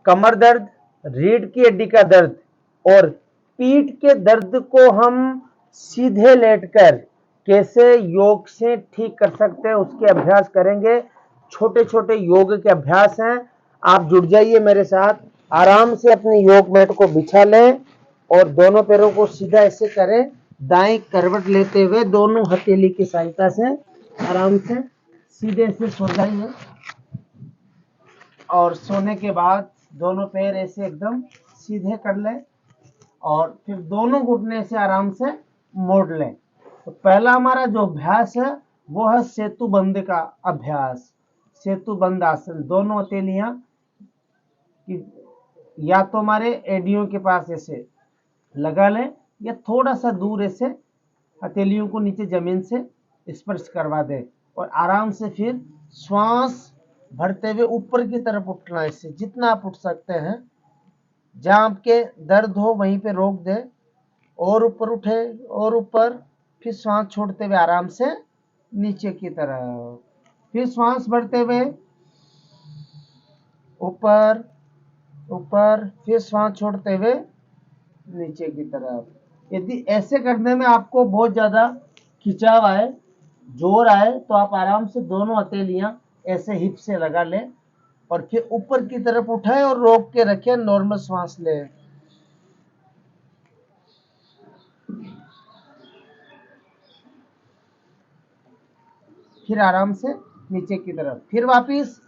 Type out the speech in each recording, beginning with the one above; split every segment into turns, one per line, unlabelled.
कमर दर्द, रीढ़ की हड्डी का दर्द और पीठ के दर्द को हम सीधे लेटकर कैसे योग से ठीक कर सकते हैं उसके अभ्यास करेंगे। छोटे छोटे योग के अभ्यास हैं। आप जुड़ जाइए मेरे साथ। आराम से अपने योग मैट को बिछा लें और दोनों पैरों को सीधा ऐसे करें। दाएं करवट लेते हुए दोनों हथेली की सहायता से आराम से सीधे से सो जाइए और सोने के बाद दोनों पैर ऐसे एकदम सीधे कर लें और फिर दोनों घुटने से आराम से मोड़ लें। तो पहला हमारा जो अभ्यास है वो है सेतु बंद का अभ्यास। सेतु बंद आसन। दोनों हथेलियां या तो हमारे एडियों के पास ऐसे लगा लें या थोड़ा सा दूर ऐसे हथेलियों को नीचे जमीन से स्पर्श करवा दें और आराम से फिर श्वास भरते हुए ऊपर की तरफ उठना है। इससे जितना आप उठ सकते हैं, जहां आपके दर्द हो वहीं पे रोक दे और ऊपर उठे और ऊपर, फिर श्वास छोड़ते हुए आराम से नीचे की तरफ, फिर श्वास भरते हुए ऊपर ऊपर, फिर श्वास छोड़ते हुए नीचे की तरफ। यदि ऐसे करने में आपको बहुत ज्यादा खिंचाव आए, जोर आए, तो आप आराम से दोनों हथेलियां ऐसे हिप से लगा लें और फिर ऊपर की तरफ उठाएं और रोक के रखें। नॉर्मल श्वास लें। फिर आराम से नीचे की तरफ, फिर वापिस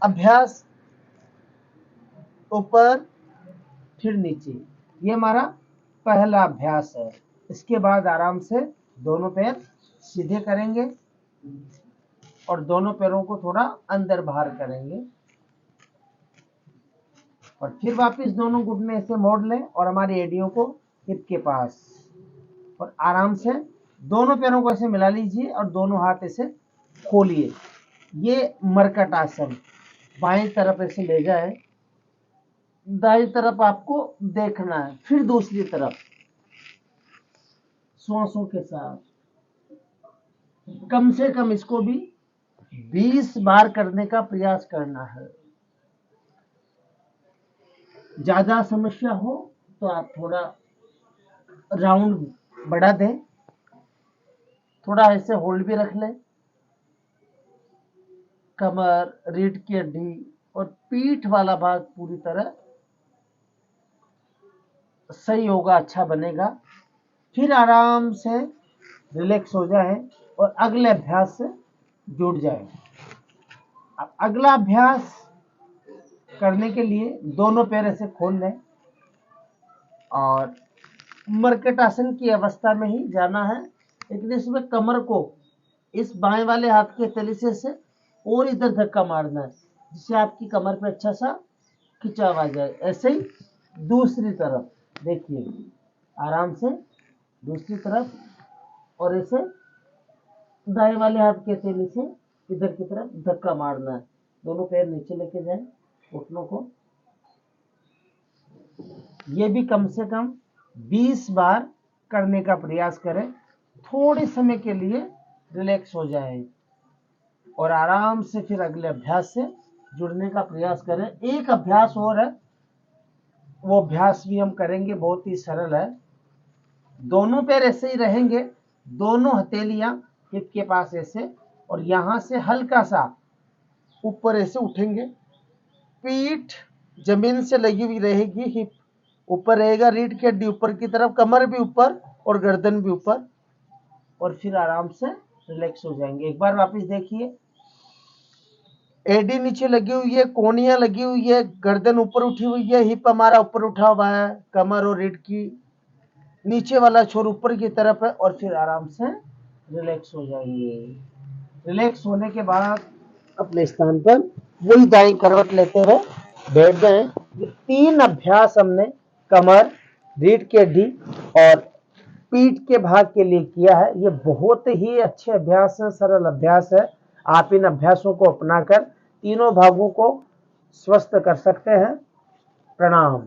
अभ्यास ऊपर फिर नीचे। ये हमारा पहला अभ्यास है। इसके बाद आराम से दोनों पैर सीधे करेंगे और दोनों पैरों को थोड़ा अंदर बाहर करेंगे और फिर वापस दोनों घुटने से मोड़ लें और हमारी एडियों को हिप के पास और आराम से दोनों पैरों को ऐसे मिला लीजिए और दोनों हाथ ऐसे खोलिए। ये मरकट आसन। बाएं तरफ ऐसे ले जाए, दाईं तरफ आपको देखना है, फिर दूसरी तरफ श्वासों के साथ। कम से कम इसको भी 20 बार करने का प्रयास करना है। ज्यादा समस्या हो तो आप थोड़ा राउंड बढ़ा दें, थोड़ा ऐसे होल्ड भी रख लें। कमर, रीढ़ की हड्डी और पीठ वाला भाग पूरी तरह सही होगा, अच्छा बनेगा। फिर आराम से रिलैक्स हो जाए और अगले अभ्यास से जुड़ जाए। अब अगला अभ्यास करने के लिए दोनों पैर ऐसे खोल लें और मरकट आसन की अवस्था में ही जाना है, लेकिन इसमें कमर को इस बाएं वाले हाथ के तली से और इधर धक्का मारना है, जिससे आपकी कमर पे अच्छा सा खिंचाव आ जाए। ऐसे ही दूसरी तरफ देखिए, आराम से दूसरी तरफ और ऐसे दाएं वाले हाथ के तली से इधर की तरफ धक्का मारना है। दोनों पैर नीचे लेके जाएं, घुटनों को। ये भी कम से कम 20 बार करने का प्रयास करें। थोड़े समय के लिए रिलैक्स हो जाए और आराम से फिर अगले अभ्यास से जुड़ने का प्रयास करें। एक अभ्यास और है, वो अभ्यास भी हम करेंगे, बहुत ही सरल है। दोनों पैर ऐसे ही रहेंगे, दोनों हथेलियां हिप के पास ऐसे, और यहां से हल्का सा ऊपर ऐसे उठेंगे। पीठ जमीन से लगी हुई रहेगी, हिप ऊपर रहेगा, रीढ़ की हड्डी ऊपर की तरफ, कमर भी ऊपर और गर्दन भी ऊपर, और फिर आराम से रिलैक्स हो जाएंगे। एक बार वापस देखिए, एडी नीचे लगी हुई है, कोहनियां लगी हुई है, गर्दन ऊपर उठी हुई है, हिप हमारा ऊपर उठा हुआ है, कमर और रीढ़ की नीचे वाला छोर ऊपर की तरफ है, और फिर आराम से रिलैक्स हो जाएंगे। रिलैक्स होने के बाद अपने स्थान पर वही दाईं करवट लेते हुए बैठ जाएं। 3 अभ्यास हमने कमर, रीढ़ की हड्डी और पीठ के भाग के लिए किया है। ये बहुत ही अच्छे अभ्यास है, सरल अभ्यास है। आप इन अभ्यासों को अपनाकर तीनों भागों को स्वस्थ कर सकते हैं। प्रणाम।